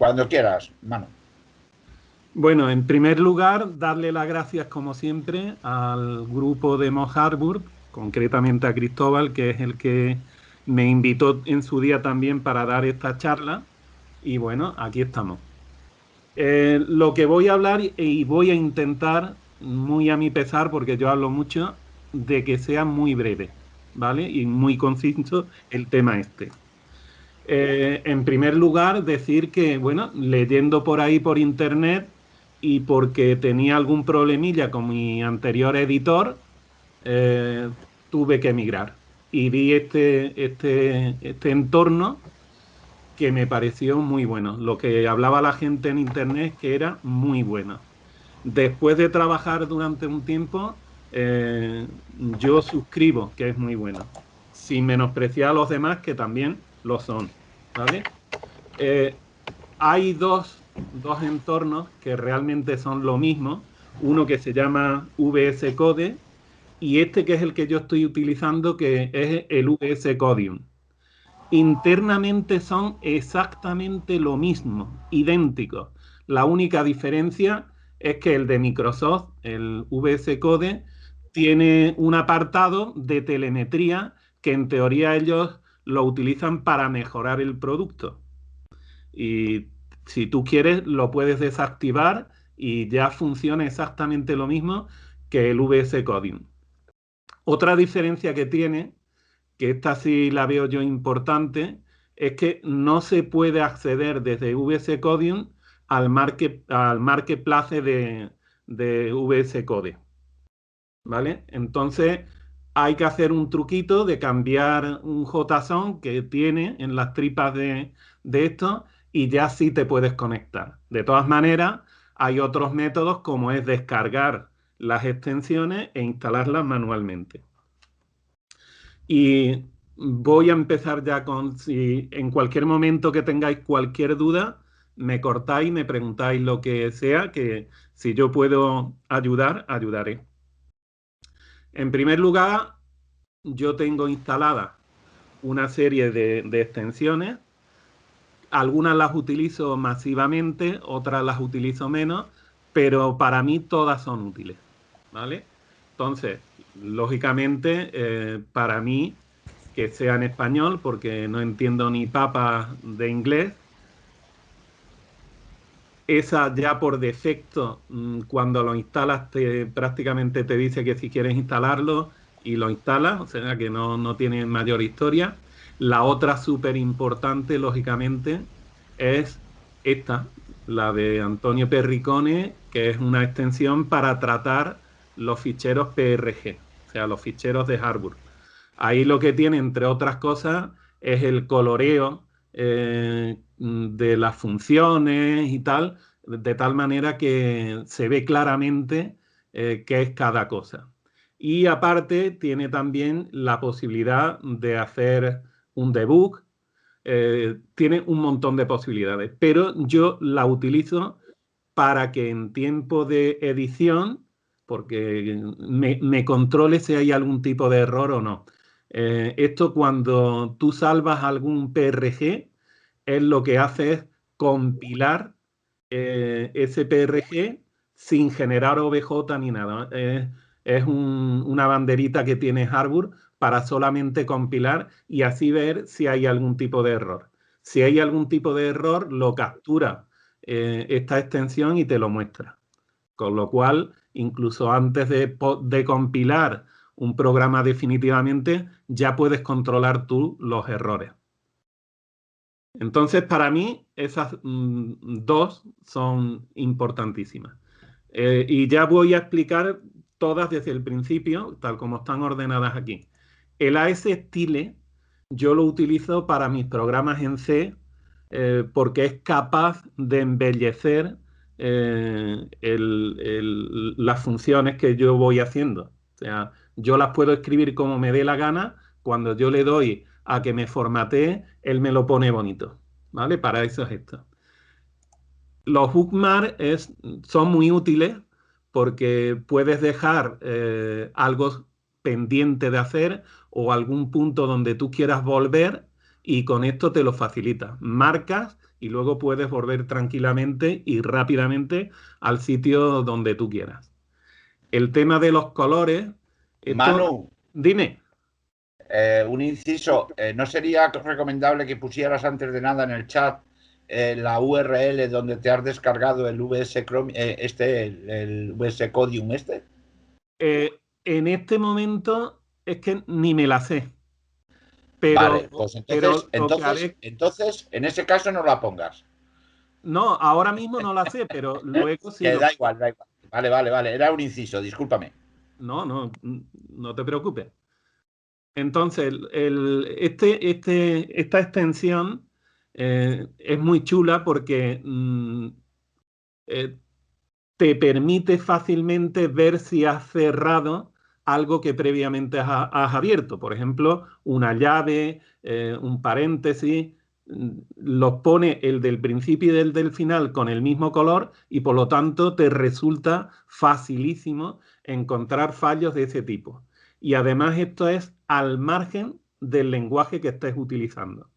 Cuando quieras, mano. Bueno, en primer lugar, darle las gracias, como siempre, al grupo de Moss Harbour, concretamente a Cristóbal, que es el que me invitó en su día también para dar esta charla. Y bueno, aquí estamos. Lo que voy a hablar y voy a intentar, muy a mi pesar, porque yo hablo mucho, de que sea muy breve, ¿vale? Y muy conciso el tema este. En primer lugar, decir que, bueno, leyendo por ahí por internet y porque tenía algún problemilla con mi anterior editor, eh, tuve que emigrar. Y vi este entorno que me pareció muy bueno. Lo que hablaba la gente en internet que era muy bueno. Después de trabajar durante un tiempo, yo suscribo que es muy bueno, sin menospreciar a los demás que también lo son, ¿vale? Eh, Hay dos entornos que realmente son lo mismo, uno que se llama VS Code y este que es el que yo estoy utilizando, que es el VS Codium. Internamente son exactamente lo mismo, idénticos. La única diferencia es que el de Microsoft, el VS Code, tiene un apartado de telemetría que en teoría ellos lo utilizan para mejorar el producto. Y si tú quieres, lo puedes desactivar y ya funciona exactamente lo mismo que el VS Coding. Otra diferencia que tiene, que esta sí la veo yo importante, es que no se puede acceder desde VS Coding al marketplace de VS Code, ¿vale? Entonces hay que hacer un truquito de cambiar un JSON que tiene en las tripas de esto y ya sí te puedes conectar. De todas maneras, hay otros métodos como es descargar las extensiones e instalarlas manualmente. Y voy a empezar ya con, si en cualquier momento que tengáis cualquier duda, me cortáis, me preguntáis lo que sea, que si yo puedo ayudar, ayudaré. En primer lugar, yo tengo instaladas una serie de extensiones. Algunas las utilizo masivamente, otras las utilizo menos, pero para mí todas son útiles, ¿vale? Entonces, lógicamente, para mí, que sea en español, porque no entiendo ni papa de inglés, esa ya por defecto, cuando lo instalas, prácticamente te dice que si quieres instalarlo y lo instalas, o sea que no tiene mayor historia. La otra súper importante, lógicamente, es esta, la de Antonio Perricone, que es una extensión para tratar los ficheros PRG, o sea, los ficheros de Harbour. Ahí lo que tiene, entre otras cosas, es el coloreo de las funciones y tal, de tal manera que se ve claramente qué es cada cosa. Y aparte tiene también la posibilidad de hacer un debug, tiene un montón de posibilidades, pero yo la utilizo para que en tiempo de edición, porque me controle si hay algún tipo de error o no. Esto cuando tú salvas algún PRG, es lo que hace es compilar ese PRG sin generar OBJ ni nada. Es una banderita que tiene Harbour para solamente compilar y así ver si hay algún tipo de error. Si hay algún tipo de error, lo captura esta extensión y te lo muestra. Con lo cual, incluso antes de compilar un programa definitivamente, ya puedes controlar tú los errores. Entonces, para mí, esas dos son importantísimas. Y ya voy a explicar todas desde el principio, tal como están ordenadas aquí. El AS-Style yo lo utilizo para mis programas en C porque es capaz de embellecer las funciones que yo voy haciendo. O sea, yo las puedo escribir como me dé la gana. Cuando yo le doy a que me formatee, él me lo pone bonito, ¿vale? Para eso es esto. Los bookmarks son muy útiles porque puedes dejar algo pendiente de hacer o algún punto donde tú quieras volver y con esto te lo facilita. Marcas y luego puedes volver tranquilamente y rápidamente al sitio donde tú quieras. El tema de los colores, esto, Manu, dime. un inciso, ¿no sería recomendable que pusieras antes de nada en el chat la URL donde te has descargado el VS Chrome, el VS Codium este? En este momento es que ni me la sé, pero, Vale, pues entonces, pero lo que entonces, haré, entonces, en ese caso no la pongas. no, ahora mismo no la sé, pero luego sí Que lo... da igual, da igual. Vale, vale, vale. Era un inciso, discúlpame. No, no, no te preocupes. Entonces, esta extensión es muy chula porque eh, te permite fácilmente ver si has cerrado algo que previamente has abierto. Por ejemplo, una llave, un paréntesis, los pone el del principio y el del final con el mismo color y por lo tanto te resulta facilísimo encontrar fallos de ese tipo. Y además esto es al margen del lenguaje que estés utilizando.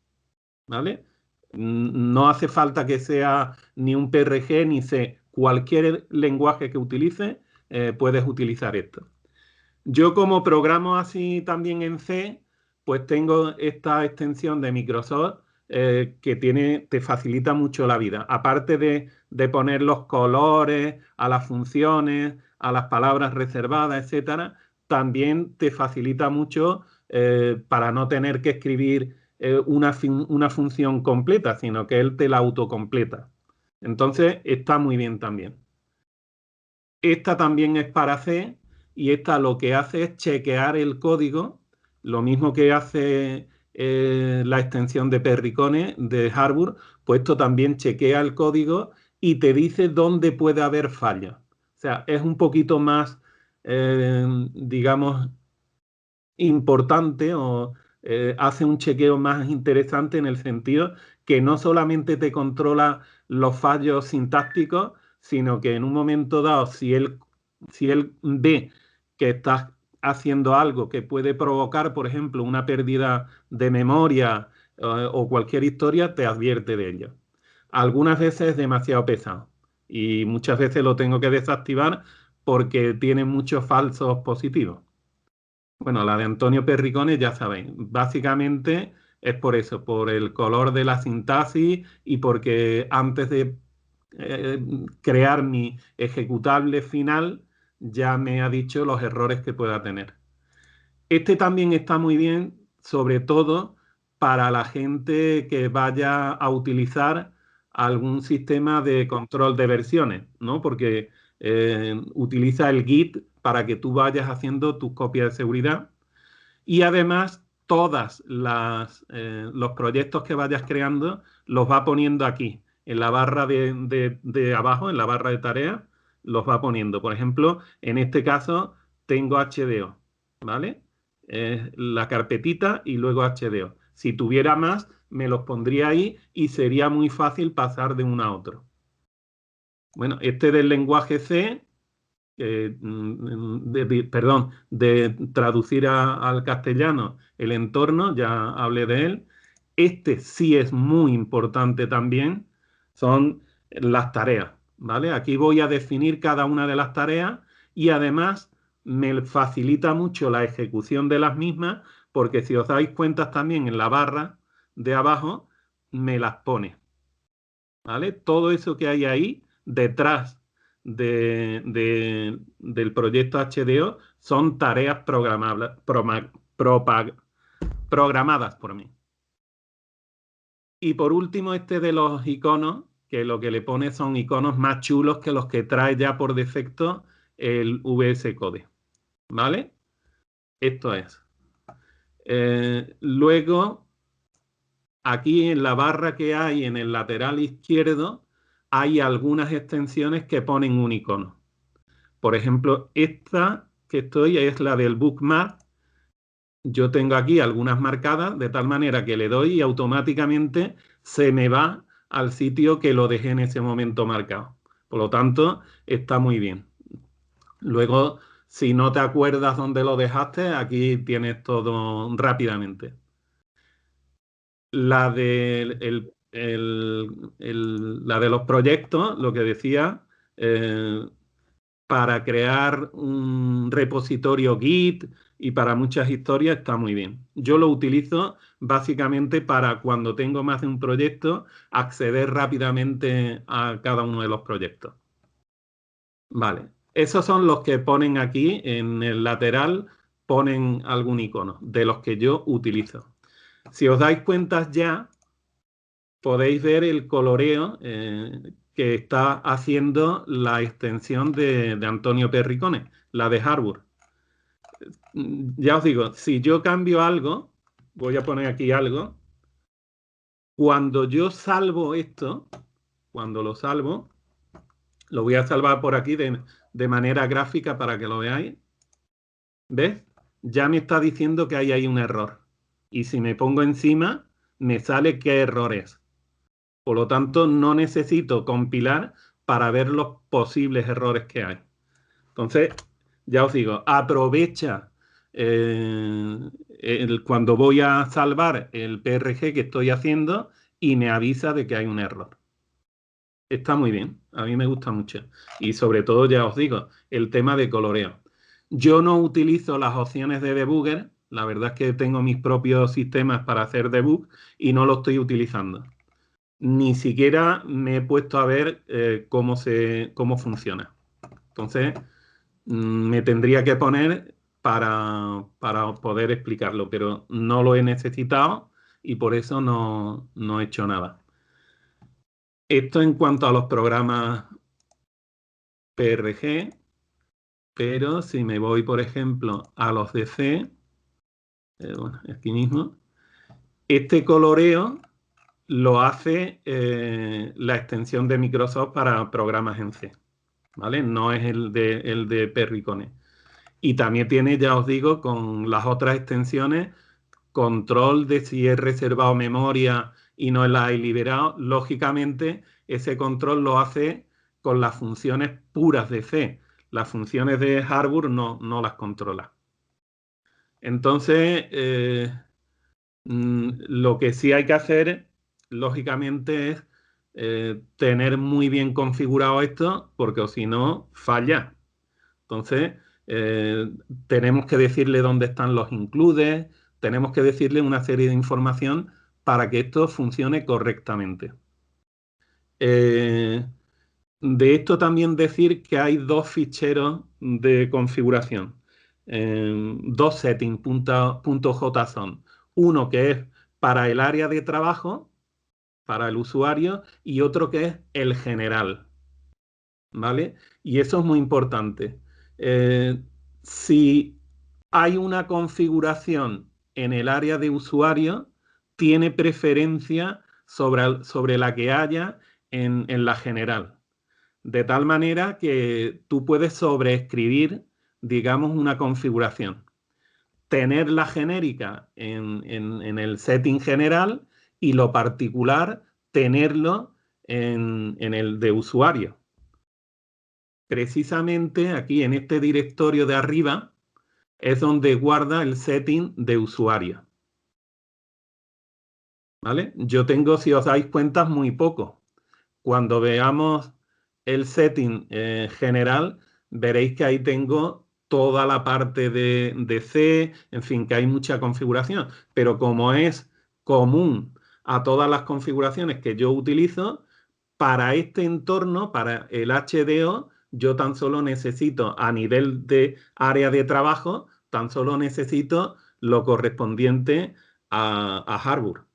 ¿Vale? No hace falta que sea ni un PRG ni C. Cualquier lenguaje que utilice, puedes utilizar esto. Yo como programo así también en C, pues tengo esta extensión de Microsoft que te facilita mucho la vida. Aparte de poner los colores a las funciones, a las palabras reservadas, etcétera, también te facilita mucho para no tener que escribir una función completa, sino que él te la autocompleta. Entonces está muy bien también. Esta también es para C y esta lo que hace es chequear el código, lo mismo que hace la extensión de Perricone de Harvard, pues esto también chequea el código y te dice dónde puede haber fallas. O sea, es un poquito más, digamos, importante o hace un chequeo más interesante en el sentido que no solamente te controla los fallos sintácticos, sino que en un momento dado, si él ve que estás haciendo algo que puede provocar, por ejemplo, una pérdida de memoria o cualquier historia, te advierte de ello. Algunas veces es demasiado pesado y muchas veces lo tengo que desactivar porque tiene muchos falsos positivos. Bueno, la de Antonio Perricone, ya sabéis, básicamente es por eso, por el color de la sintaxis y porque antes de crear mi ejecutable final ya me ha dicho los errores que pueda tener. Este también está muy bien, sobre todo para la gente que vaya a utilizar algún sistema de control de versiones, ¿no? Porque utiliza el Git para que tú vayas haciendo tus copias de seguridad y además los proyectos que vayas creando los va poniendo aquí, en la barra de abajo, en la barra de tareas, los va poniendo. Por ejemplo, en este caso tengo HDO, ¿vale? La carpetita y luego HDO. Si tuviera más, me los pondría ahí y sería muy fácil pasar de uno a otro. Bueno, este del lenguaje C perdón, de traducir al castellano el entorno, ya hablé de él. Este sí es muy importante también, son las tareas, ¿vale? Aquí voy a definir cada una de las tareas y además me facilita mucho la ejecución de las mismas porque si os dais cuenta también en la barra de abajo me las pone, ¿vale? Todo eso que hay ahí detrás del proyecto HDO son tareas programadas por mí. Y por último, este de los iconos, que lo que le pone son iconos más chulos que los que trae ya por defecto el VS Code, ¿vale? Esto es. Luego, aquí en la barra que hay en el lateral izquierdo, hay algunas extensiones que ponen un icono. Por ejemplo, esta que estoy es la del bookmark. Yo tengo aquí algunas marcadas de tal manera que le doy y automáticamente se me va al sitio que lo dejé en ese momento marcado. Por lo tanto, está muy bien. Luego, si no te acuerdas dónde lo dejaste, aquí tienes todo rápidamente. La del la de los proyectos, lo que decía, para crear un repositorio Git y para muchas historias está muy bien. Yo lo utilizo básicamente para cuando tengo más de un proyecto, acceder rápidamente a cada uno de los proyectos. Vale, esos son los que ponen aquí en el lateral, ponen algún icono de los que yo utilizo. Si os dais cuenta ya, podéis ver el coloreo que está haciendo la extensión de Antonio Perricone, la de Harbour. Ya os digo, si yo cambio algo, voy a poner aquí algo, cuando yo salvo esto, cuando lo salvo, lo voy a salvar por aquí de manera gráfica para que lo veáis. ¿Ves? Ya me está diciendo que hay ahí un error. Y si me pongo encima, me sale qué error es. Por lo tanto, no necesito compilar para ver los posibles errores que hay. Entonces, ya os digo, aprovecha cuando voy a salvar el PRG que estoy haciendo y me avisa de que hay un error. Está muy bien, a mí me gusta mucho. Y sobre todo, ya os digo, el tema de coloreo. Yo no utilizo las opciones de debugger, la verdad es que tengo mis propios sistemas para hacer debug y no lo estoy utilizando. Ni siquiera me he puesto a ver cómo funciona. Entonces, me tendría que poner para poder explicarlo, pero no lo he necesitado y por eso no he hecho nada. Esto en cuanto a los programas PRG, pero si me voy, por ejemplo, a los de C, bueno, aquí mismo, este coloreo lo hace la extensión de Microsoft para programas en C, ¿vale? No es el de Perricone. Y también tiene, ya os digo, con las otras extensiones, control de si he reservado memoria y no la he liberado. Lógicamente, ese control lo hace con las funciones puras de C. Las funciones de Harbour no las controla. Entonces, lo que sí hay que hacer, lógicamente, es tener muy bien configurado esto, porque si no, falla. Entonces, tenemos que decirle dónde están los includes, tenemos que decirle una serie de información para que esto funcione correctamente. De esto también decir que hay dos ficheros de configuración, dos settings.json. Uno que es para el área de trabajo, para el usuario, y otro que es el general, ¿vale? Y eso es muy importante. Si hay una configuración en el área de usuario, tiene preferencia sobre la que haya en la general. De tal manera que tú puedes sobreescribir, digamos, una configuración. Tener la genérica en el setting general y lo particular tenerlo en el de usuario. Precisamente aquí en este directorio de arriba es donde guarda el setting de usuario. ¿Vale? Yo tengo, si os dais cuenta, muy poco. Cuando veamos el setting general, veréis que ahí tengo toda la parte de C, en fin, que hay mucha configuración. Pero como es común a todas las configuraciones que yo utilizo, para este entorno, para el HDO, yo tan solo necesito, a nivel de área de trabajo, tan solo necesito lo correspondiente a Harbour,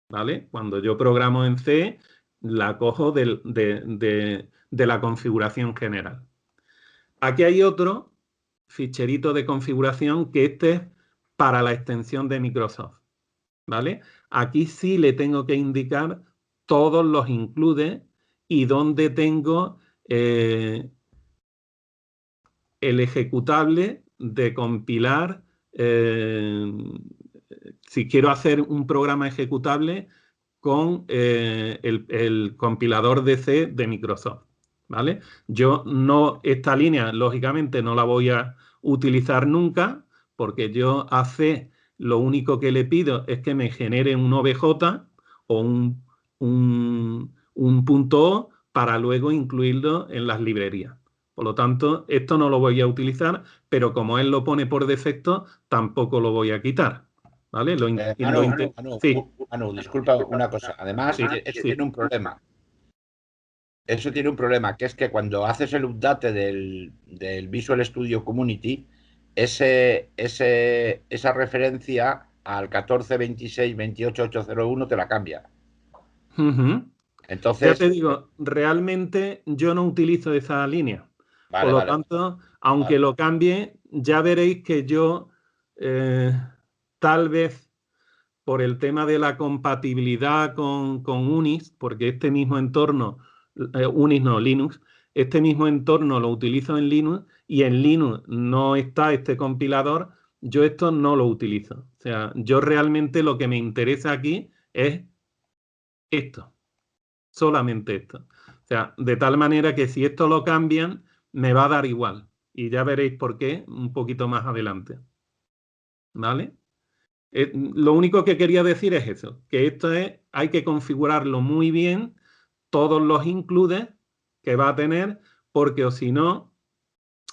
¿vale? Cuando yo programo en C, la cojo de la configuración general. Aquí hay otro ficherito de configuración que este es para la extensión de Microsoft, ¿vale? Aquí sí le tengo que indicar todos los includes y dónde tengo el ejecutable de compilar. Si quiero hacer un programa ejecutable con el compilador de C de Microsoft, ¿vale? Yo esta línea, lógicamente, no la voy a utilizar nunca, porque yo a C lo único que le pido es que me genere un OBJ o un un punto .o para luego incluirlo en las librerías. Por lo tanto, esto no lo voy a utilizar, pero como él lo pone por defecto, tampoco lo voy a quitar. ¿Vale? Manu, disculpa una cosa. Además, eso tiene un problema. Eso tiene un problema, que es que cuando haces el update del Visual Studio Community, esa referencia al 14.26.28.801 te la cambia. Entonces, ya te digo, realmente yo no utilizo esa línea. Por lo tanto, aunque lo cambie, ya veréis que yo tal vez por el tema de la compatibilidad con Unix, porque este mismo entorno, Unix no, Linux, este mismo entorno lo utilizo en Linux y en Linux no está este compilador, yo esto no lo utilizo. O sea, yo realmente lo que me interesa aquí es esto, solamente esto. O sea, de tal manera que si esto lo cambian, me va a dar igual. Y ya veréis por qué un poquito más adelante. ¿Vale? Lo único que quería decir es eso, que esto hay que configurarlo muy bien, todos los includes que va a tener, porque o si no,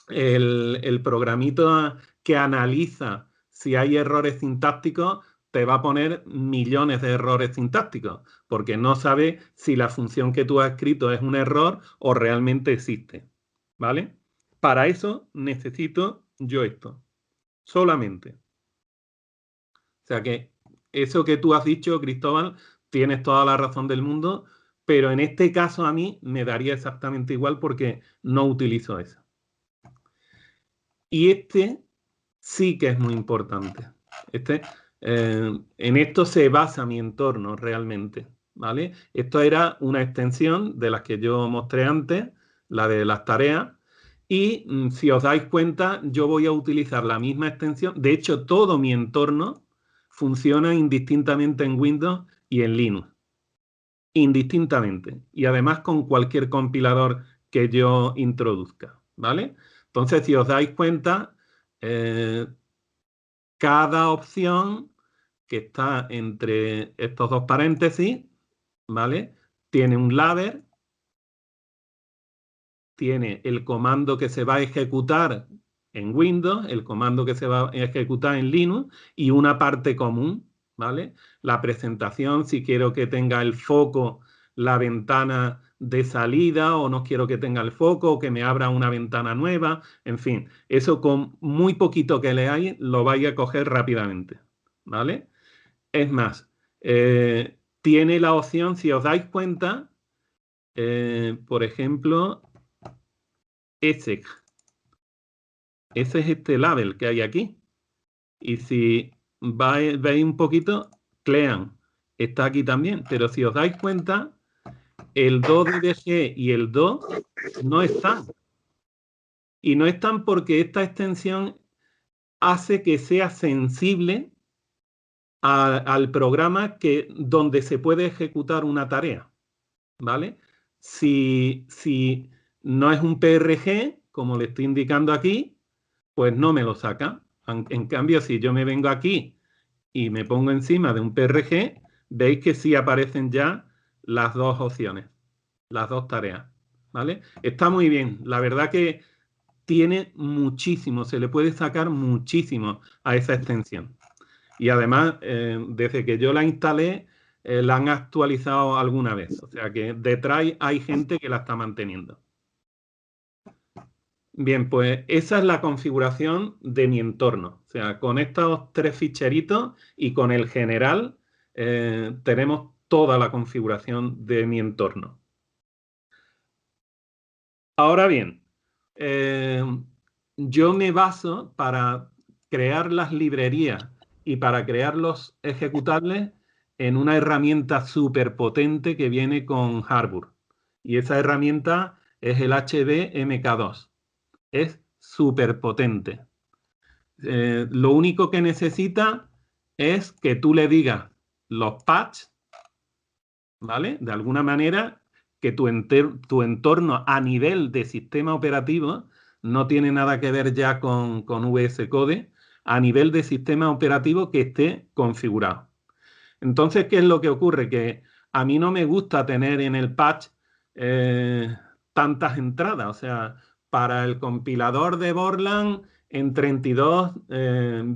el programito que analiza si hay errores sintácticos te va a poner millones de errores sintácticos, porque no sabe si la función que tú has escrito es un error o realmente existe. ¿Vale? Para eso necesito yo esto, solamente. O sea que eso que tú has dicho, Cristóbal, tienes toda la razón del mundo, pero en este caso a mí me daría exactamente igual porque no utilizo eso. Y este sí que es muy importante. En esto se basa mi entorno realmente, ¿vale? Esto era una extensión de las que yo mostré antes, la de las tareas, y si os dais cuenta, yo voy a utilizar la misma extensión. De hecho, todo mi entorno funciona indistintamente en Windows y en Linux. Indistintamente. Y además con cualquier compilador que yo introduzca, ¿vale? Entonces, si os dais cuenta, cada opción que está entre estos dos paréntesis, ¿vale? Tiene un ladder, tiene el comando que se va a ejecutar en Windows, el comando que se va a ejecutar en Linux y una parte común, ¿vale? La presentación, si quiero que tenga el foco, la ventana de salida o no quiero que tenga el foco o que me abra una ventana nueva, en fin, eso con muy poquito que leáis lo vais a coger rápidamente, ¿vale? Es más, tiene la opción, si os dais cuenta, por ejemplo, ese es este label que hay aquí. Y si veis un poquito, Clean está aquí también. Pero si os dais cuenta, el 2DDG y el 2 no están. Y no están porque esta extensión hace que sea sensible al programa donde se puede ejecutar una tarea. ¿Vale? Si no es un PRG, como le estoy indicando aquí, pues no me lo saca. En cambio, si yo me vengo aquí y me pongo encima de un PRG, veis que sí aparecen ya las dos opciones, las dos tareas, ¿vale? Está muy bien. La verdad que tiene muchísimo, se le puede sacar muchísimo a esa extensión. Y además, desde que yo la instalé, la han actualizado alguna vez. O sea que detrás hay gente que la está manteniendo. Bien, pues esa es la configuración de mi entorno. O sea, con estos tres ficheritos y con el general tenemos toda la configuración de mi entorno. Ahora bien, yo me baso para crear las librerías y para crear los ejecutables en una herramienta súper potente que viene con Harbour. Y esa herramienta es el HBMK2. Es súper potente. Lo único que necesita es que tú le digas los patches, ¿vale? De alguna manera que tu entorno a nivel de sistema operativo no tiene nada que ver ya con VS Code, a nivel de sistema operativo que esté configurado. Entonces, ¿qué es lo que ocurre? Que a mí no me gusta tener en el patch tantas entradas. O sea, para el compilador de Borland en 32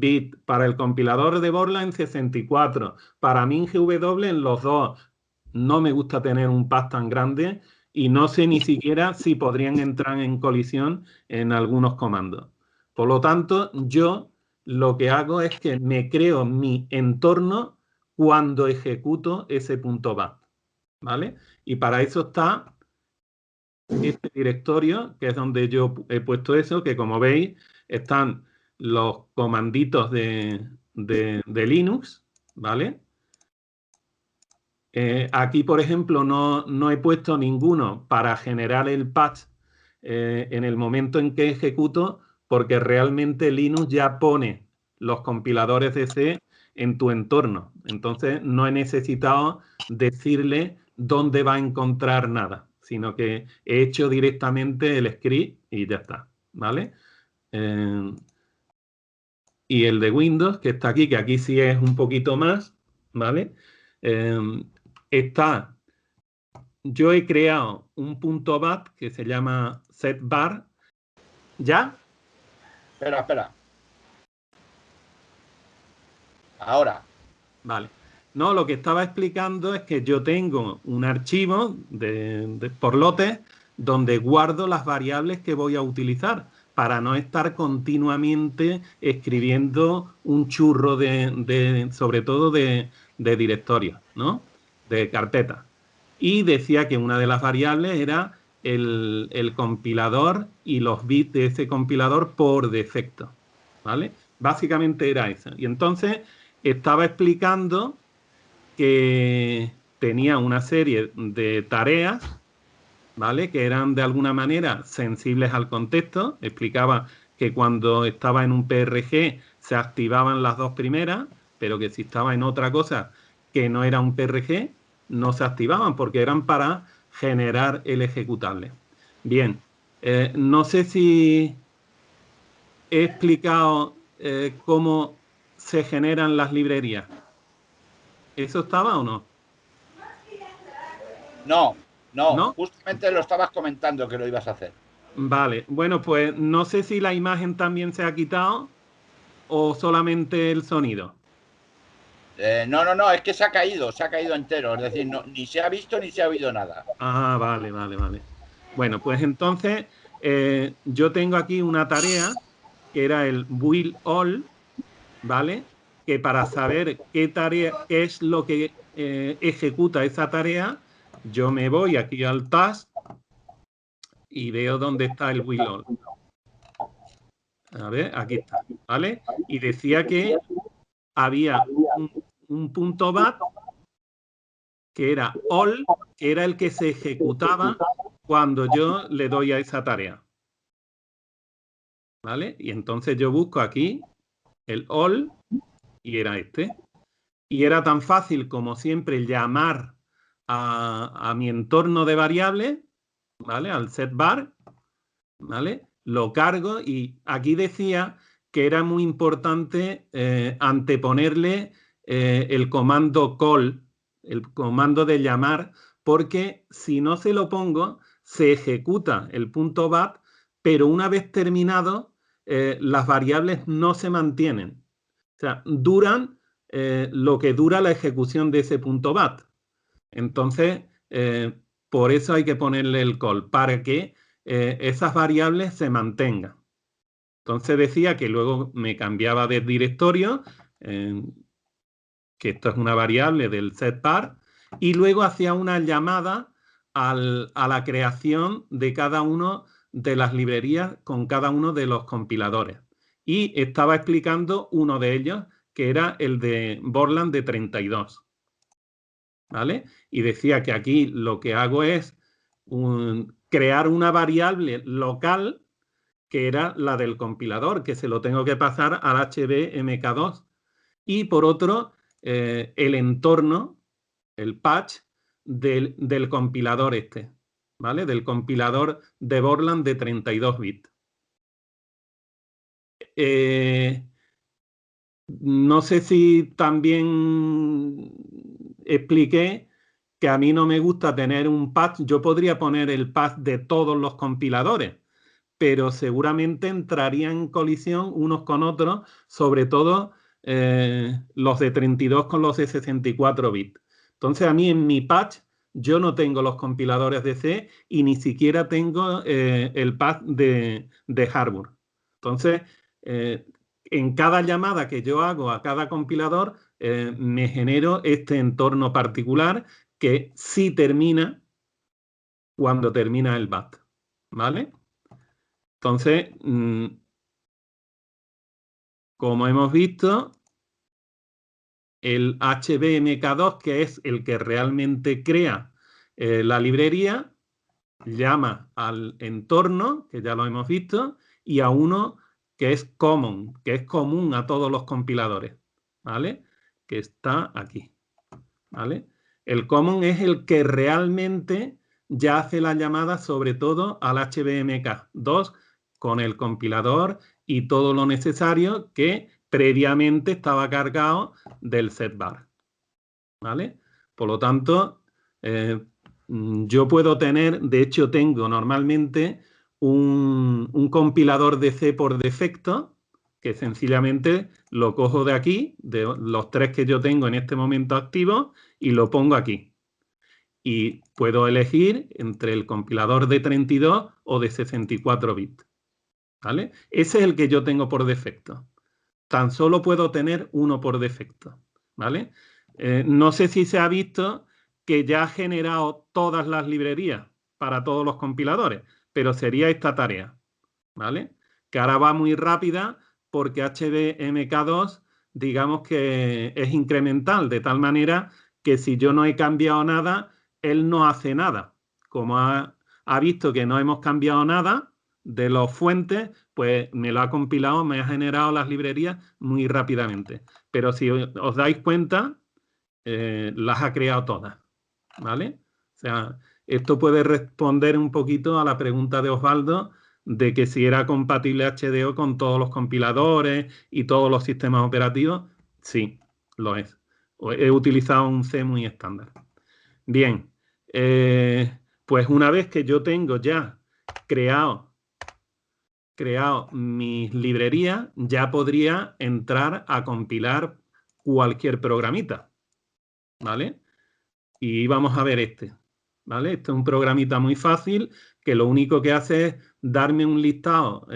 bits, para el compilador de Borland en 64, para MinGW en los dos. No me gusta tener un patch tan grande y no sé ni siquiera si podrían entrar en colisión en algunos comandos. Por lo tanto, yo lo que hago es que me creo mi entorno cuando ejecuto ese punto .bat, ¿vale? Y para eso está este directorio, que es donde yo he puesto eso, que como veis están los comanditos de Linux, ¿vale? Aquí, por ejemplo, no he puesto ninguno para generar el patch en el momento en que ejecuto, porque realmente Linux ya pone los compiladores de C en tu entorno. Entonces, no he necesitado decirle dónde va a encontrar nada, sino que he hecho directamente el script y ya está, ¿vale? Y el de Windows, que está aquí, que aquí sí es un poquito más, ¿vale? Yo he creado un punto .bat que se llama setbar. ¿Ya? Espera. Ahora. Vale. No, lo que estaba explicando es que yo tengo un archivo por lotes donde guardo las variables que voy a utilizar para no estar continuamente escribiendo un churro sobre todo de directorios, ¿no? De carpetas. Y decía que una de las variables era el compilador y los bits de ese compilador por defecto, ¿vale? Básicamente era eso. Y entonces estaba explicando que tenía una serie de tareas, ¿vale? Que eran de alguna manera sensibles al contexto. Explicaba que cuando estaba en un PRG se activaban las dos primeras, pero que si estaba en otra cosa que no era un PRG, no se activaban porque eran para generar el ejecutable. Bien, no sé si he explicado cómo se generan las librerías. ¿Eso estaba o no? No, justamente lo estabas comentando que lo ibas a hacer. Vale, bueno, pues no sé si la imagen también se ha quitado o solamente el sonido. No, es que se ha caído entero. Es decir, ni se ha visto ni se ha oído nada. Ah, vale. Bueno, pues entonces yo tengo aquí una tarea que era el build all, ¿vale? Que para saber qué es lo que ejecuta esa tarea, yo me voy aquí al task y veo dónde está el build all. A ver, aquí está, ¿vale? Y decía que había un punto .bat que era all, que era el que se ejecutaba cuando yo le doy a esa tarea. ¿Vale? Y entonces yo busco aquí el all y era este. Y era tan fácil como siempre llamar a mi entorno de variables, ¿vale? Al setbar, ¿vale? Lo cargo y aquí decía que era muy importante anteponerle el comando call, el comando de llamar, porque si no se lo pongo, se ejecuta el punto .bat, pero una vez terminado, las variables no se mantienen. O sea, duran lo que dura la ejecución de ese punto .bat. Entonces, por eso hay que ponerle el call, para que esas variables se mantengan. Entonces decía que luego me cambiaba de directorio, que esto es una variable del setbar, y luego hacía una llamada a la creación de cada una de las librerías con cada uno de los compiladores. Y estaba explicando uno de ellos, que era el de Borland de 32. ¿Vale? Y decía que aquí lo que hago es crear una variable local que era la del compilador, que se lo tengo que pasar al HBMK2. Y por otro, el entorno, el patch del compilador este, ¿vale? Del compilador de Borland de 32 bits. No sé si también expliqué que a mí no me gusta tener un path. Yo podría poner el path de todos los compiladores, pero seguramente entrarían en colisión unos con otros, sobre todo los de 32 con los de 64 bits. Entonces, a mí en mi patch yo no tengo los compiladores de C y ni siquiera tengo el path de Harburg. Entonces, en cada llamada que yo hago a cada compilador, me genero este entorno particular que sí termina cuando termina el BAT, ¿vale? Entonces, como hemos visto, el HBMK2, que es el que realmente crea la librería, llama al entorno, que ya lo hemos visto, y a uno que es common, que es común a todos los compiladores, ¿vale? Que está aquí, ¿vale? El common es el que realmente ya hace la llamada, sobre todo al HBMK2, con el compilador y todo lo necesario que previamente estaba cargado del setbar, ¿vale? Por lo tanto, yo puedo tener, de hecho tengo normalmente un compilador de C por defecto, que sencillamente lo cojo de aquí, de los 3 que yo tengo en este momento activos, y lo pongo aquí. Y puedo elegir entre el compilador de 32 o de 64 bits, ¿vale? Ese es el que yo tengo por defecto. Tan solo puedo tener uno por defecto, ¿vale? No sé si se ha visto que ya ha generado todas las librerías para todos los compiladores, pero sería esta tarea, ¿vale? Que ahora va muy rápida porque HBMK2, digamos que es incremental, de tal manera que si yo no he cambiado nada, él no hace nada. Como ha visto que no hemos cambiado nada de los fuentes, pues me lo ha compilado, me ha generado las librerías muy rápidamente. Pero si os dais cuenta, las ha creado todas, ¿vale? O sea, esto puede responder un poquito a la pregunta de Osvaldo de que si era compatible HDO con todos los compiladores y todos los sistemas operativos. Sí, lo es. He utilizado un C muy estándar. Bien, pues una vez que yo tengo ya creado mis librerías, ya podría entrar a compilar cualquier programita, ¿vale? Y vamos a ver este, ¿vale? Este es un programita muy fácil que lo único que hace es darme un listado,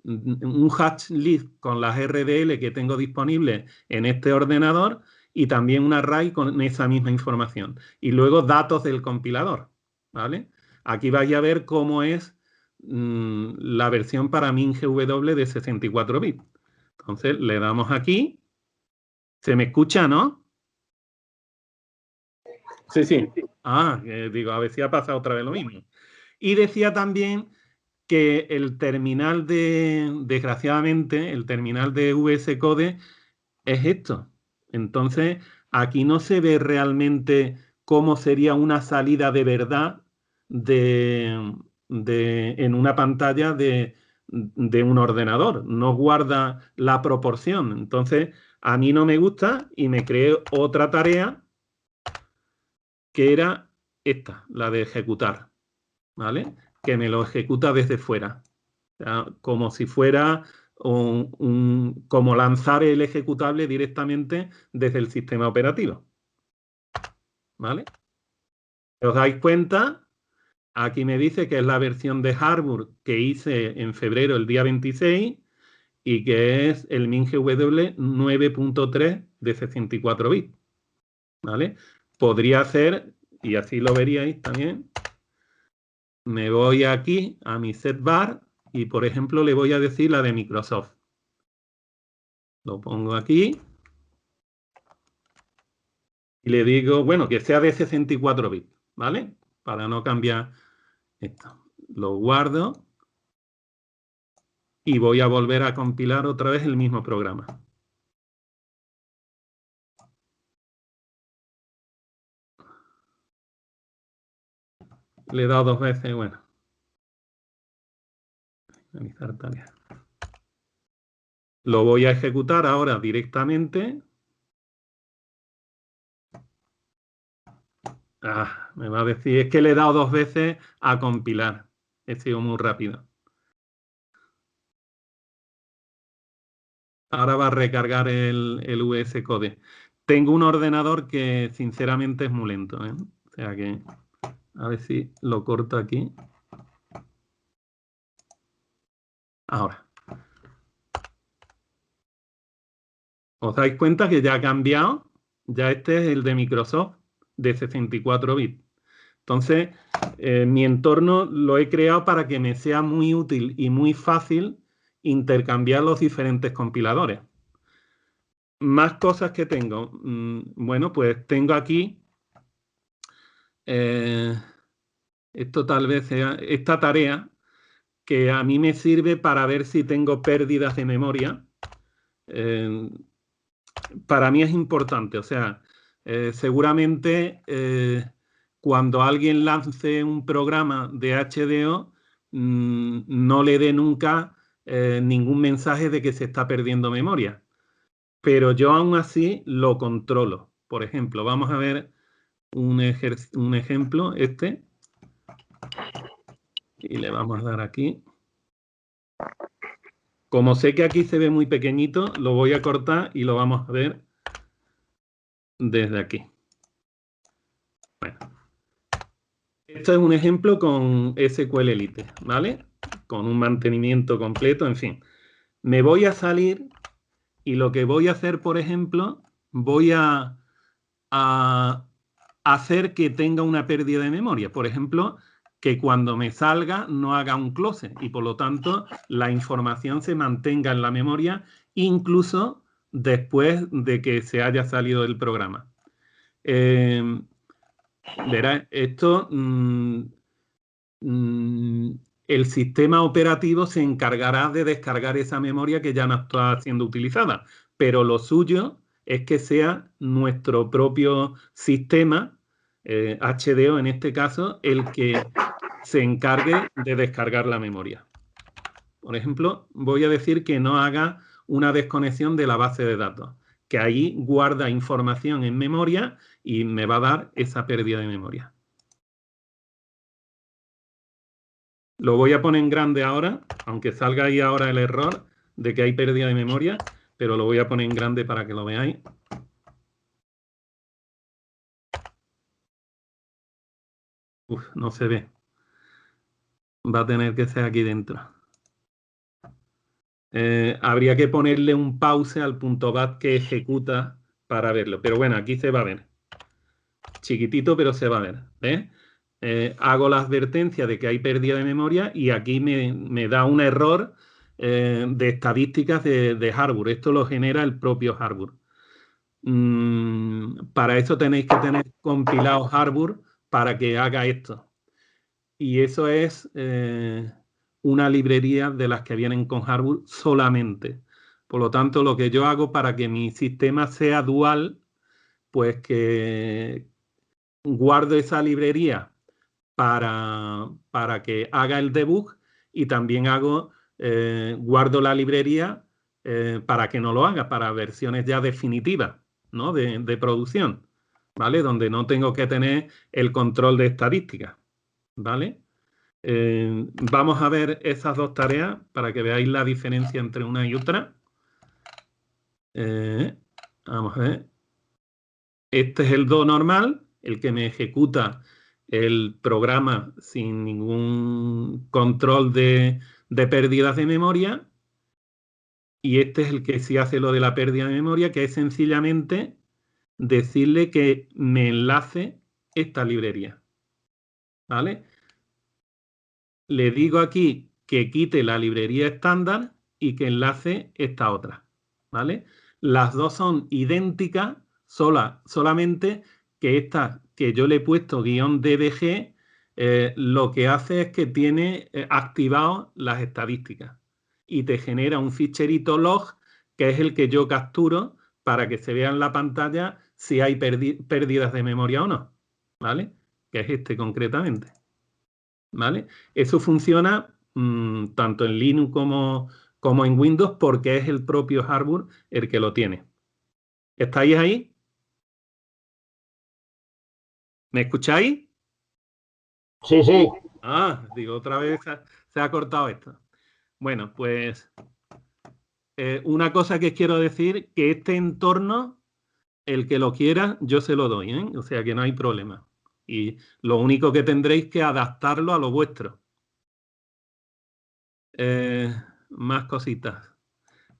un hash list con las RDL que tengo disponibles en este ordenador y también un array con esa misma información. Y luego datos del compilador, ¿vale? Aquí vais a ver cómo es la versión para MinGW de 64 bits. Entonces le damos aquí. ¿Se me escucha, no? Sí, sí. Digo, a ver si ha pasado otra vez lo mismo. Y decía también que el terminal desgraciadamente, el terminal de VS Code es esto. Entonces, aquí no se ve realmente cómo sería una salida de verdad en una pantalla de un ordenador. No guarda la proporción. Entonces, a mí no me gusta y me creé otra tarea que era esta, la de ejecutar, ¿vale? Que me lo ejecuta desde fuera. O sea, como si fuera como lanzar el ejecutable directamente desde el sistema operativo. ¿Vale? Si os dais cuenta, aquí me dice que es la versión de Harburg que hice en febrero, el día 26, y que es el MinGW 9.3 de 64 bits. ¿Vale? Podría hacer, y así lo veríais también, me voy aquí a mi setbar y, por ejemplo, le voy a decir la de Microsoft. Lo pongo aquí y le digo, bueno, que sea de 64 bits, ¿vale? Para no cambiar esto. Lo guardo y voy a volver a compilar otra vez el mismo programa. Le he dado 2 veces, bueno. Realizar tarea. Lo voy a ejecutar ahora directamente. Me va a decir, es que le he dado 2 veces a compilar. He sido muy rápido. Ahora va a recargar el VS Code. Tengo un ordenador que sinceramente es muy lento, ¿eh? O sea que a ver si lo corto aquí. Ahora. ¿Os dais cuenta que ya ha cambiado? Ya este es el de Microsoft de 64 bits. Entonces, mi entorno lo he creado para que me sea muy útil y muy fácil intercambiar los diferentes compiladores. Más cosas que tengo. Bueno, pues tengo aquí, esto tal vez sea esta tarea que a mí me sirve para ver si tengo pérdidas de memoria. Para mí es importante, o sea, seguramente cuando alguien lance un programa de HDO, no le dé nunca ningún mensaje de que se está perdiendo memoria. Pero yo aún así lo controlo. Por ejemplo, vamos a ver un ejemplo, este, y le vamos a dar aquí. Como sé que aquí se ve muy pequeñito, lo voy a cortar y lo vamos a ver desde aquí. Bueno. Esto es un ejemplo con SQL Elite, ¿vale? Con un mantenimiento completo, en fin. Me voy a salir y lo que voy a hacer, por ejemplo, voy a hacer que tenga una pérdida de memoria. Por ejemplo, que cuando me salga no haga un close y por lo tanto la información se mantenga en la memoria incluso después de que se haya salido del programa. Verá, esto, el sistema operativo se encargará de descargar esa memoria que ya no está siendo utilizada, pero lo suyo es que sea nuestro propio sistema, HDO en este caso, el que se encargue de descargar la memoria. Por ejemplo, voy a decir que no haga una desconexión de la base de datos, que ahí guarda información en memoria y me va a dar esa pérdida de memoria. Lo voy a poner en grande ahora, aunque salga ahí ahora el error de que hay pérdida de memoria, pero lo voy a poner en grande para que lo veáis. Uf, no se ve. Va a tener que ser aquí dentro. Habría que ponerle un pause al punto .bat que ejecuta para verlo. Pero bueno, aquí se va a ver. Chiquitito, pero se va a ver. ¿Ves? Hago la advertencia de que hay pérdida de memoria y aquí me da un error de estadísticas de Harbour. Esto lo genera el propio Harbour. Para eso tenéis que tener compilado Harbour para que haga esto. Y eso es una librería de las que vienen con Harbour solamente. Por lo tanto, lo que yo hago para que mi sistema sea dual, pues que guardo esa librería para que haga el debug y también guardo la librería para que no lo haga, para versiones ya definitivas, ¿no? de producción, ¿vale? Donde no tengo que tener el control de estadísticas, ¿vale? Vamos a ver esas dos tareas para que veáis la diferencia entre una y otra. Vamos a ver. Este es el do normal, el que me ejecuta el programa sin ningún control de pérdidas de memoria. Y este es el que sí hace lo de la pérdida de memoria, que es sencillamente decirle que me enlace esta librería. ¿Vale? Le digo aquí que quite la librería estándar y que enlace esta otra. ¿Vale? Las dos son idénticas, solamente que esta que yo le he puesto -dbg, lo que hace es que tiene activado las estadísticas y te genera un ficherito log que es el que yo capturo para que se vea en la pantalla si hay pérdidas de memoria o no, ¿vale? Que es este concretamente, ¿vale? Eso funciona tanto en Linux como en Windows porque es el propio Harbour el que lo tiene. ¿Estáis ahí? ¿Me escucháis? Sí, sí. Ah, digo, otra vez se ha cortado esto. Bueno, pues una cosa que os quiero decir, que este entorno, el que lo quiera, yo se lo doy, ¿eh? O sea que no hay problema. Y lo único que tendréis que adaptarlo a lo vuestro. Más cositas.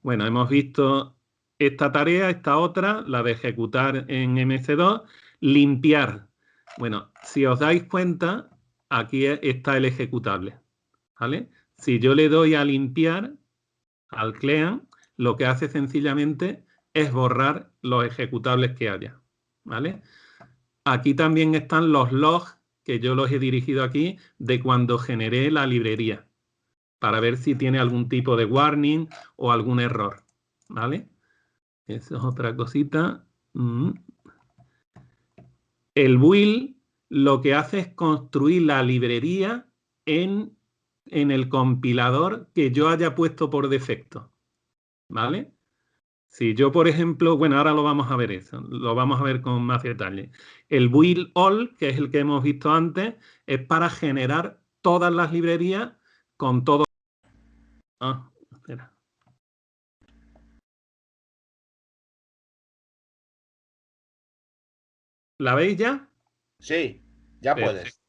Bueno, hemos visto esta tarea, esta otra, la de ejecutar en MC2, limpiar. Bueno, si os dais cuenta, aquí está el ejecutable, ¿vale? Si yo le doy a limpiar, al clean, lo que hace sencillamente es borrar los ejecutables que haya, ¿vale? Aquí también están los logs, que yo los he dirigido aquí, de cuando generé la librería, para ver si tiene algún tipo de warning o algún error, ¿vale? Eso es otra cosita. El build lo que hace es construir la librería en el compilador que yo haya puesto por defecto, ¿vale? Si yo, por ejemplo, bueno, ahora lo vamos a ver eso, lo vamos a ver con más detalle. El build all, que es el que hemos visto antes, es para generar todas las librerías con todo. Ah, espera. ¿La veis ya? Sí, ya puedes.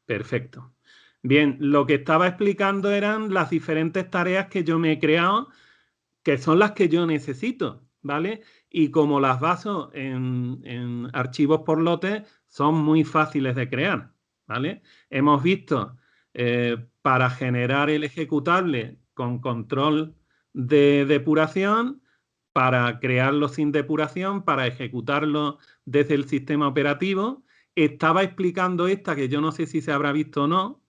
Perfecto. Bien, lo que estaba explicando eran las diferentes tareas que yo me he creado, que son las que yo necesito, ¿vale? Y como las baso en archivos por lotes, son muy fáciles de crear, ¿vale? Hemos visto para generar el ejecutable con control de depuración, para crearlo sin depuración, para ejecutarlo desde el sistema operativo. Estaba explicando esta, que yo no sé si se habrá visto o no,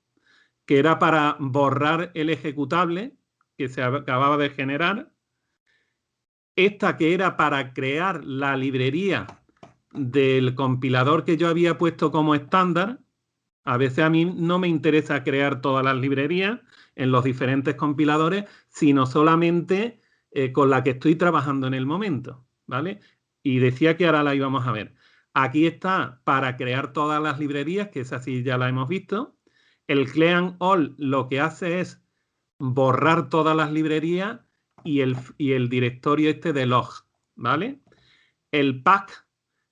que era para borrar el ejecutable que se acababa de generar. Esta que era para crear la librería del compilador que yo había puesto como estándar. A veces a mí no me interesa crear todas las librerías en los diferentes compiladores, sino solamente con la que estoy trabajando en el momento, ¿vale? Y decía que ahora la íbamos a ver. Aquí está para crear todas las librerías, que esa sí ya la hemos visto. El clean all lo que hace es borrar todas las librerías y el directorio este de log, ¿vale? El pack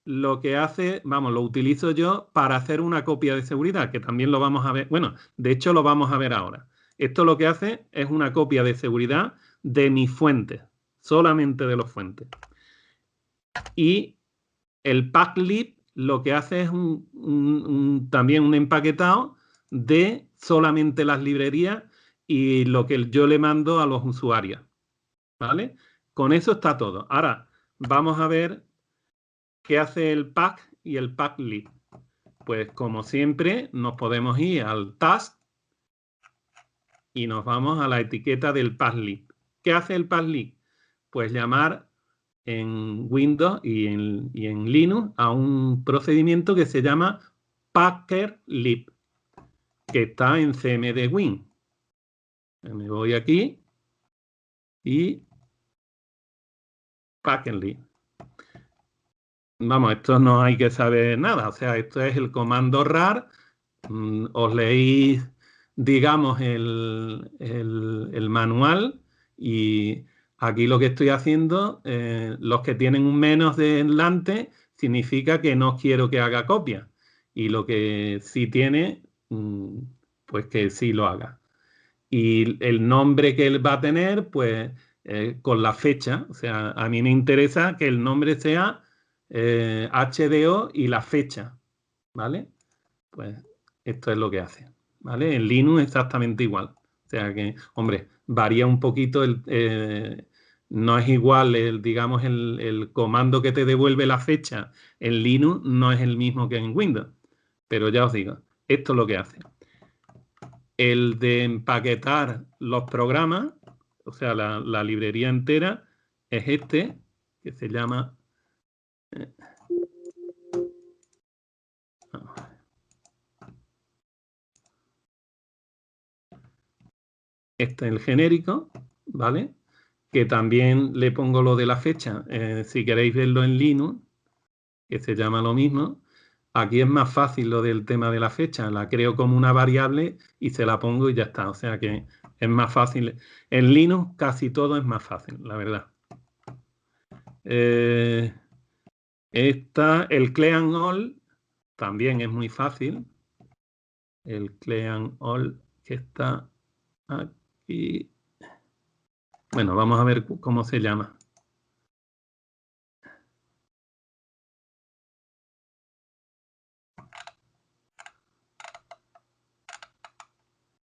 lo que hace, vamos, lo utilizo yo para hacer una copia de seguridad, que también lo vamos a ver. Bueno, de hecho lo vamos a ver ahora. Esto lo que hace es una copia de seguridad de mis fuentes, solamente de los fuentes. Y el packlib lo que hace es también un empaquetado de solamente las librerías y lo que yo le mando a los usuarios, ¿vale? Con eso está todo. Ahora vamos a ver qué hace el pack y el packlib. Pues como siempre nos podemos ir al task y nos vamos a la etiqueta del packlib. ¿Qué hace el packlib? Pues llamar en Windows y en Linux a un procedimiento que se llama packerlib, que está en cmdwin. Me voy aquí y packerlib. Vamos, esto no hay que saber nada, o sea, esto es el comando rar. Os leéis, digamos, el manual y aquí lo que estoy haciendo, los que tienen un menos delante, significa que no quiero que haga copia. Y lo que sí tiene, pues que sí lo haga. Y el nombre que él va a tener, pues con la fecha. O sea, a mí me interesa que el nombre sea HDO y la fecha. ¿Vale? Pues esto es lo que hace. ¿Vale? En Linux exactamente igual. O sea que, hombre, varía un poquito no es igual digamos, el comando que te devuelve la fecha en Linux no es el mismo que en Windows. Pero ya os digo, esto es lo que hace. El de empaquetar los programas, o sea, la librería entera, es este, que se llama... Este es el genérico, ¿vale? Que también le pongo lo de la fecha, si queréis verlo en Linux, que se llama lo mismo. Aquí es más fácil lo del tema de la fecha. La creo como una variable y se la pongo y ya está. O sea que es más fácil. En Linux casi todo es más fácil, la verdad. El clean all también es muy fácil. El clean all que está aquí. Bueno, vamos a ver cómo se llama.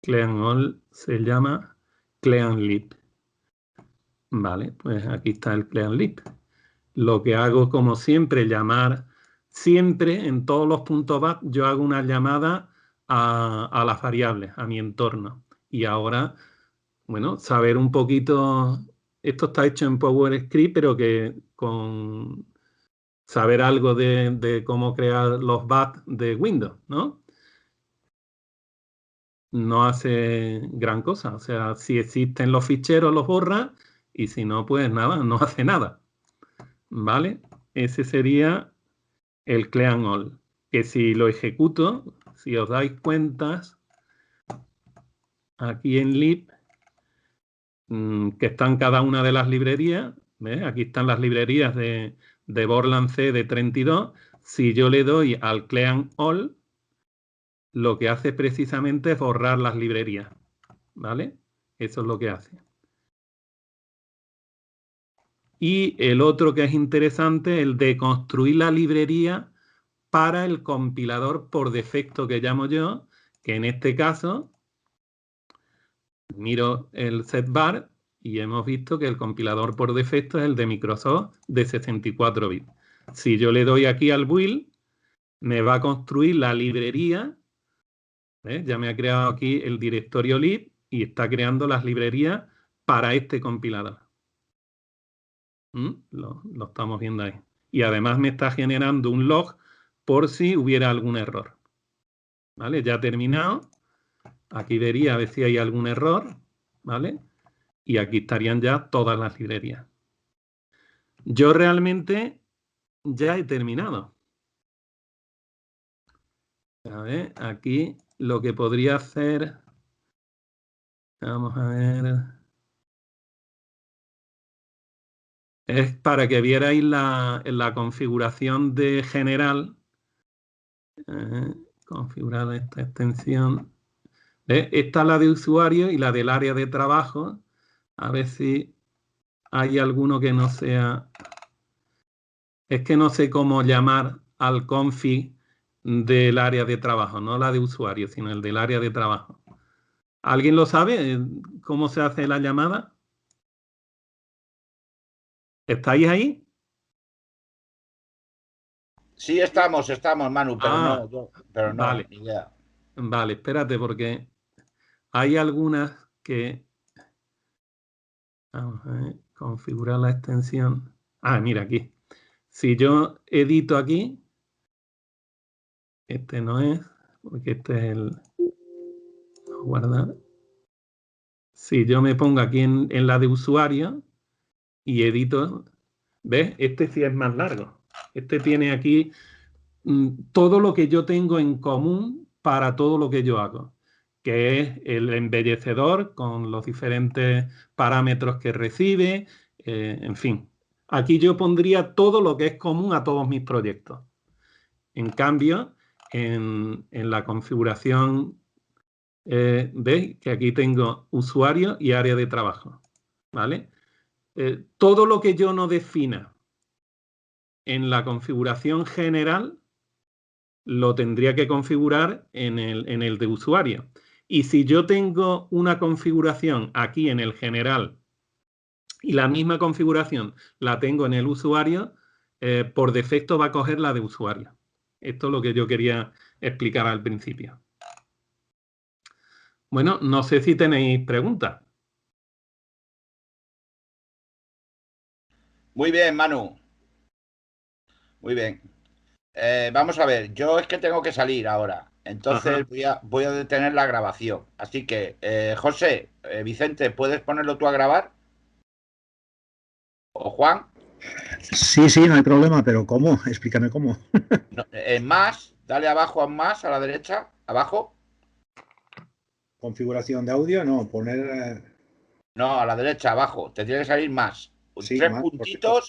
Clean all se llama clean lib. Vale, pues aquí está el clean lib. Lo que hago, como siempre, llamar siempre en todos los puntos bat, yo hago una llamada a las variables, a mi entorno. Y ahora, bueno, saber un poquito, esto está hecho en PowerScript, pero que con saber algo de cómo crear los bat de Windows, ¿no? No hace gran cosa. O sea, si existen los ficheros, los borra, y si no, pues nada, no hace nada. ¿Vale? Ese sería el clean all. Que si lo ejecuto, si os dais cuenta, aquí en lib, que están cada una de las librerías, ¿ves? Aquí están las librerías de Borland C de 32. Si yo le doy al clean all, lo que hace precisamente es borrar las librerías, ¿vale? Eso es lo que hace. Y el otro que es interesante, el de construir la librería para el compilador por defecto que llamo yo, que en este caso miro el setbar y hemos visto que el compilador por defecto es el de Microsoft de 64 bits. Si yo le doy aquí al build, me va a construir la librería. ¿Ves? Ya me ha creado aquí el directorio lib y está creando las librerías para este compilador. Lo estamos viendo ahí. Y además me está generando un log por si hubiera algún error. ¿Vale? Ya ha terminado. Aquí vería a ver si hay algún error. ¿Vale? Y aquí estarían ya todas las librerías. Yo realmente ya he terminado. A ver, aquí lo que podría hacer... Vamos a ver... Es para que vierais la configuración de general. Configurar esta extensión. ¿Ves? Esta es la de usuario y la del área de trabajo. A ver si hay alguno que no sea... Es que no sé cómo llamar al config del área de trabajo, no la de usuario, sino el del área de trabajo. ¿Alguien lo sabe? ¿Cómo se hace la llamada? ¿Estáis ahí? Sí, estamos, Manu, pero no, vale. ni idea. Vale, espérate, porque hay algunas que... Vamos a ver, configurar la extensión. Ah, mira aquí. Si yo edito aquí, este no es, porque este es el... Guardar. Si yo me pongo aquí en la de usuario y edito, ¿ves? Este sí es más largo. Este tiene aquí todo lo que yo tengo en común para todo lo que yo hago, que es el embellecedor con los diferentes parámetros que recibe, en fin. Aquí yo pondría todo lo que es común a todos mis proyectos. En cambio, en la configuración, veis que aquí tengo usuario y área de trabajo, ¿vale? Todo lo que yo no defina en la configuración general lo tendría que configurar en el de usuario. Y si yo tengo una configuración aquí en el general y la misma configuración la tengo en el usuario, por defecto va a coger la de usuario. Esto es lo que yo quería explicar al principio. Bueno, no sé si tenéis preguntas. Muy bien, Manu. Muy bien. Vamos a ver, yo es que tengo que salir ahora, entonces voy a detener la grabación. Así que, José, Vicente, ¿puedes ponerlo tú a grabar? ¿O Juan? Sí, sí, no hay problema, pero ¿cómo? Explícame cómo. No, en más, dale abajo a más, a la derecha, abajo. Configuración de audio, no, poner... No, a la derecha, abajo. Te tiene que salir más. sí, más, correcto.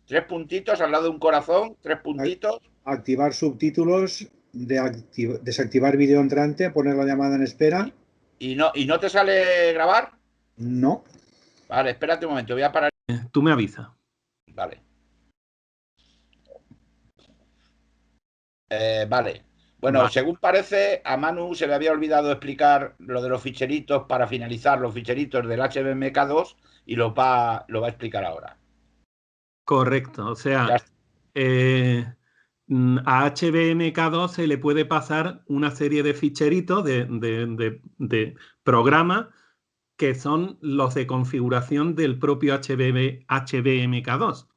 Tres puntitos al lado de un corazón, tres puntitos. Activar subtítulos, desactivar vídeo entrante, poner la llamada en espera. Y no te sale grabar. No. Vale, espérate un momento, voy a parar. Tú me avisas. Vale. Vale. Bueno, Vale. según parece, a Manu se le había olvidado explicar lo de los ficheritos para finalizar los ficheritos del HBMK2 y lo va a explicar ahora. Correcto. O Ya sea, está. a HBMK2 se le puede pasar una serie de ficheritos de programas que son los de configuración del propio HBMK2.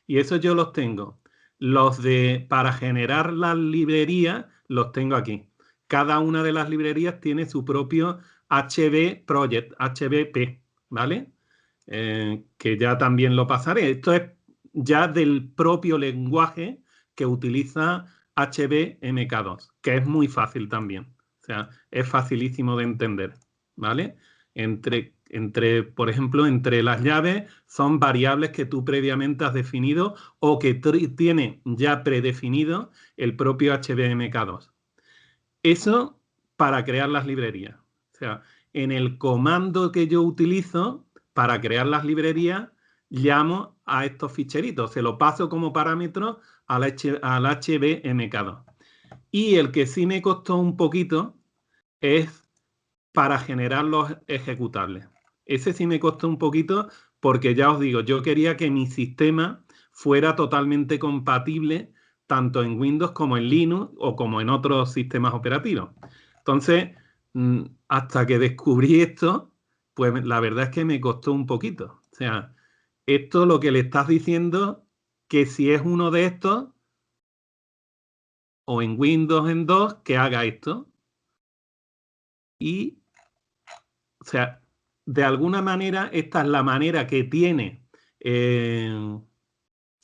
Y eso yo los tengo. Los de para generar las librerías los tengo aquí. Cada una de las librerías tiene su propio HB Project, HBP, ¿vale? Que ya también lo pasaré. Esto es ya del propio lenguaje que utiliza HBMK2, que es muy fácil también. O sea, es facilísimo de entender, ¿vale? Por ejemplo, entre las llaves son variables que tú previamente has definido o que tiene ya predefinido el propio HBMK2. Eso para crear las librerías. O sea, en el comando que yo utilizo para crear las librerías, llamo a estos ficheritos, se lo paso como parámetro al HBMK2. Y el que sí me costó un poquito es para generar los ejecutables. Ese sí me costó un poquito porque ya os digo, yo quería que mi sistema fuera totalmente compatible tanto en Windows como en Linux o como en otros sistemas operativos. Entonces, hasta que descubrí esto, pues la verdad es que me costó un poquito. O sea, esto lo que le estás diciendo, que si es uno de estos, o en Windows en 2, que haga esto. Y o sea, de alguna manera, esta es la manera que tiene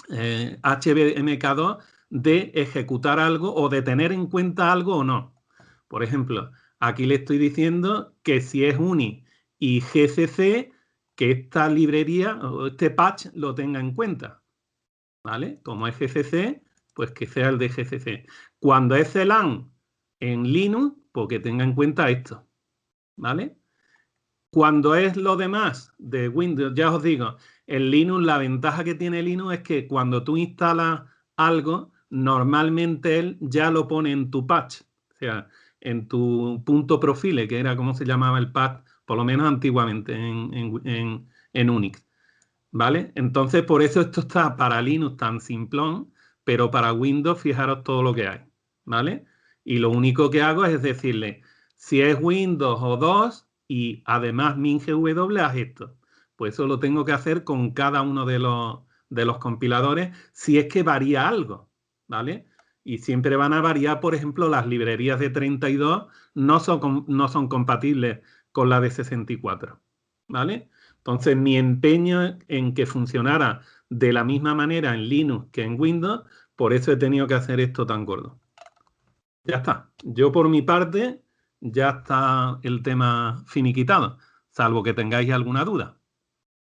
HBMK2 de ejecutar algo o de tener en cuenta algo o no. Por ejemplo, aquí le estoy diciendo que si es UNI y GCC, que esta librería o este patch lo tenga en cuenta. ¿Vale? Como es GCC, pues que sea el de GCC. Cuando es CLAN en Linux, pues que tenga en cuenta esto. ¿Vale? Cuando es lo demás de Windows, ya os digo, en Linux la ventaja que tiene Linux es que cuando tú instalas algo, normalmente él ya lo pone en tu patch, o sea, en tu punto profile, que era como se llamaba el patch, por lo menos antiguamente en Unix, ¿vale? Entonces, por eso esto está para Linux tan simplón, pero para Windows, fijaros todo lo que hay, ¿vale? Y lo único que hago es decirle, si es Windows o 2 y además MinGW, haz esto. Pues eso lo tengo que hacer con cada uno de los compiladores si es que varía algo, ¿vale? Y siempre van a variar, por ejemplo, las librerías de 32 no son compatibles con la de 64, ¿vale? Entonces, mi empeño en que funcionara de la misma manera en Linux que en Windows, por eso he tenido que hacer esto tan gordo. Ya está. Yo por mi parte, ya está el tema finiquitado, salvo que tengáis alguna duda.